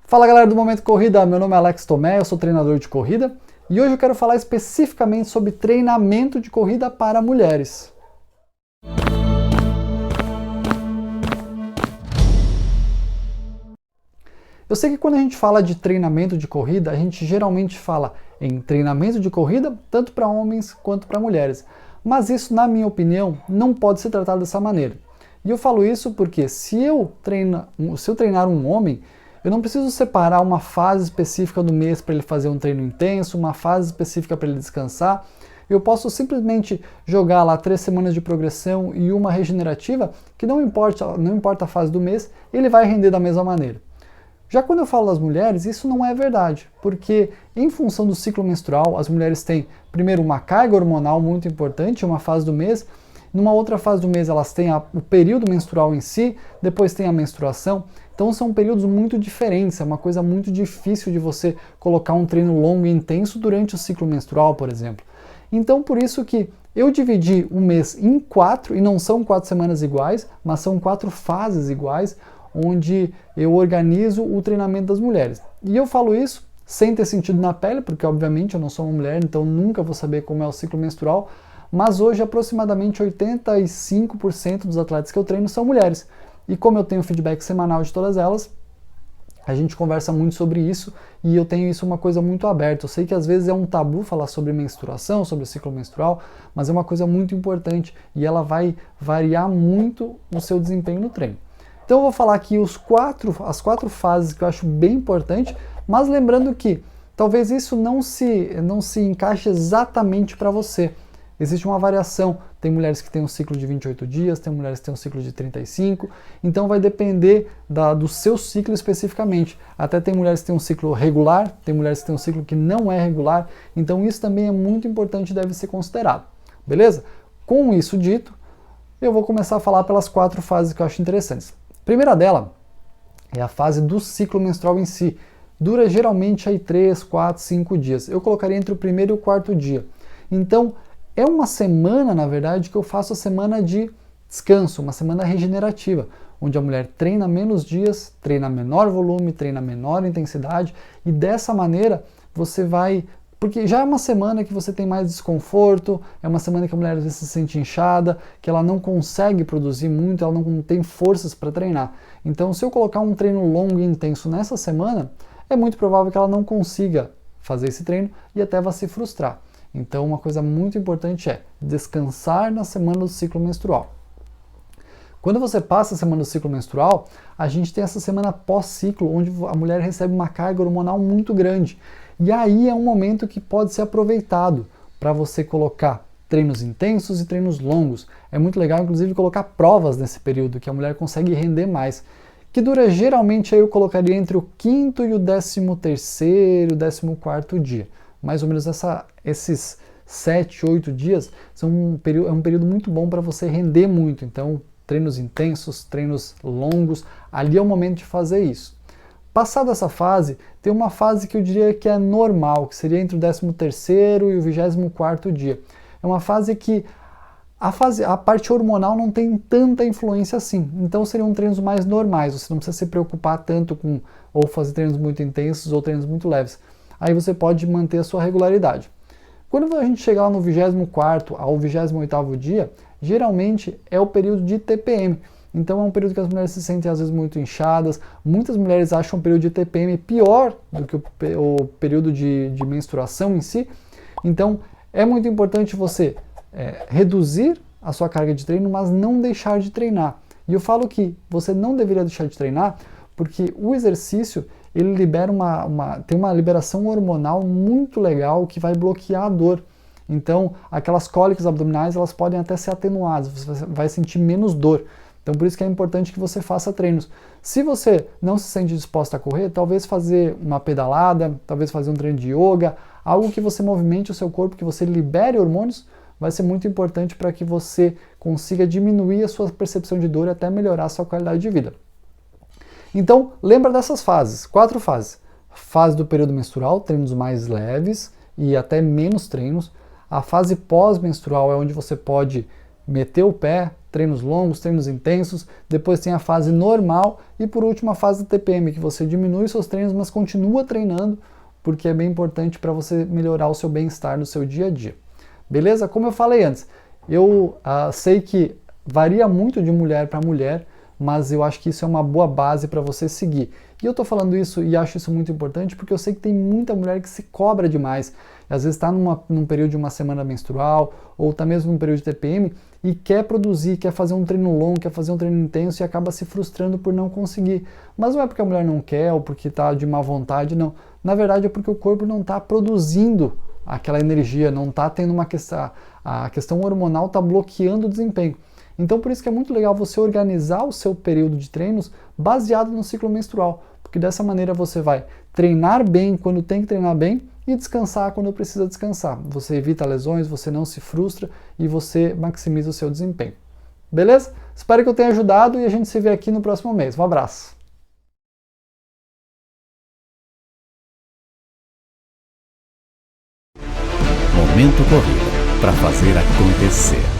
Fala galera do Momento Corrida, meu nome é Alex Tomé, eu sou treinador de corrida e hoje eu quero falar especificamente sobre treinamento de corrida para mulheres. Eu sei que quando a gente fala de treinamento de corrida, a gente geralmente fala em treinamento de corrida tanto para homens quanto para mulheres, mas isso, na minha opinião, não pode ser tratado dessa maneira. E eu falo isso porque se eu treinar um homem, eu não preciso separar uma fase específica do mês para ele fazer um treino intenso, uma fase específica para ele descansar. Eu posso simplesmente jogar lá 3 semanas de progressão e uma regenerativa, que não importa a fase do mês, ele vai render da mesma maneira. Já quando eu falo das mulheres, isso não é verdade, porque em função do ciclo menstrual, as mulheres têm primeiro uma carga hormonal muito importante, uma fase do mês. Numa outra fase do mês elas têm o período menstrual em si, depois tem a menstruação. Então são períodos muito diferentes, é uma coisa muito difícil de você colocar um treino longo e intenso durante o ciclo menstrual, por exemplo. Então por isso que eu dividi o mês em 4, e não são 4 semanas iguais, mas são 4 fases iguais, onde eu organizo o treinamento das mulheres. E eu falo isso sem ter sentido na pele, porque obviamente eu não sou uma mulher, então nunca vou saber como é o ciclo menstrual, mas hoje aproximadamente 85% dos atletas que eu treino são mulheres. E como eu tenho feedback semanal de todas elas, a gente conversa muito sobre isso e eu tenho isso uma coisa muito aberta. Eu sei que às vezes é um tabu falar sobre menstruação, sobre o ciclo menstrual, mas é uma coisa muito importante e ela vai variar muito o seu desempenho no treino. Então eu vou falar aqui as 4 fases que eu acho bem importante, mas lembrando que talvez isso não se encaixe exatamente para você. Existe uma variação, tem mulheres que têm um ciclo de 28 dias, tem mulheres que têm um ciclo de 35, então vai depender do seu ciclo especificamente. Até tem mulheres que têm um ciclo regular, tem mulheres que têm um ciclo que não é regular, então isso também é muito importante e deve ser considerado, beleza? Com isso dito, eu vou começar a falar pelas 4 fases que eu acho interessantes. A primeira dela é a fase do ciclo menstrual em si, dura geralmente aí 3, 4, 5 dias, eu colocaria entre o primeiro e o 4º dia. Então, é uma semana, na verdade, que eu faço a semana de descanso, uma semana regenerativa, onde a mulher treina menos dias, treina menor volume, treina menor intensidade, e dessa maneira você vai... Porque já é uma semana que você tem mais desconforto, é uma semana que a mulher às vezes se sente inchada, que ela não consegue produzir muito, ela não tem forças para treinar. Então, se eu colocar um treino longo e intenso nessa semana, é muito provável que ela não consiga fazer esse treino e até vai se frustrar. Então, uma coisa muito importante é descansar na semana do ciclo menstrual. Quando você passa a semana do ciclo menstrual, a gente tem essa semana pós-ciclo, onde a mulher recebe uma carga hormonal muito grande. E aí é um momento que pode ser aproveitado para você colocar treinos intensos e treinos longos. É muito legal, inclusive, colocar provas nesse período, que a mulher consegue render mais. Que dura geralmente, aí eu colocaria entre o 5º e o 13º, 14º dia. Mais ou menos esses 7, 8 dias é um período muito bom para você render muito. Então, treinos intensos, treinos longos, ali é o momento de fazer isso. Passada essa fase, tem uma fase que eu diria que é normal, que seria entre o 13º e o 24º dia. É uma fase que a parte hormonal não tem tanta influência assim, então seriam treinos mais normais, você não precisa se preocupar tanto com ou fazer treinos muito intensos ou treinos muito leves. Aí você pode manter a sua regularidade. Quando a gente chegar lá no 24º ao 28º dia, geralmente é o período de TPM. Então é um período que as mulheres se sentem às vezes muito inchadas. Muitas mulheres acham o período de TPM pior do que o período de menstruação em si. Então é muito importante você reduzir a sua carga de treino, mas não deixar de treinar. E eu falo que você não deveria deixar de treinar porque o exercício ele libera tem uma liberação hormonal muito legal que vai bloquear a dor. Então, aquelas cólicas abdominais, elas podem até ser atenuadas, você vai sentir menos dor. Então, por isso que é importante que você faça treinos. Se você não se sente disposta a correr, talvez fazer uma pedalada, talvez fazer um treino de yoga, algo que você movimente o seu corpo, que você libere hormônios, vai ser muito importante para que você consiga diminuir a sua percepção de dor e até melhorar a sua qualidade de vida. Então, lembra dessas fases, 4 fases. Fase do período menstrual, treinos mais leves e até menos treinos. A fase pós-menstrual é onde você pode meter o pé, treinos longos, treinos intensos, depois tem a fase normal e por último a fase da TPM, que você diminui seus treinos, mas continua treinando, porque é bem importante para você melhorar o seu bem-estar no seu dia a dia. Beleza? Como eu falei antes, eu sei que varia muito de mulher para mulher, mas eu acho que isso é uma boa base para você seguir. E eu estou falando isso e acho isso muito importante porque eu sei que tem muita mulher que se cobra demais. Às vezes está num período de uma semana menstrual ou está mesmo num período de TPM e quer produzir, quer fazer um treino longo, quer fazer um treino intenso e acaba se frustrando por não conseguir. Mas não é porque a mulher não quer ou porque está de má vontade, não. Na verdade é porque o corpo não está produzindo aquela energia, não está tendo uma questão, a questão hormonal está bloqueando o desempenho. Então por isso que é muito legal você organizar o seu período de treinos baseado no ciclo menstrual, porque dessa maneira você vai treinar bem quando tem que treinar bem e descansar quando precisa descansar. Você evita lesões, você não se frustra e você maximiza o seu desempenho. Beleza? Espero que eu tenha ajudado e a gente se vê aqui no próximo mês. Um abraço! Momento Corrida, para fazer acontecer.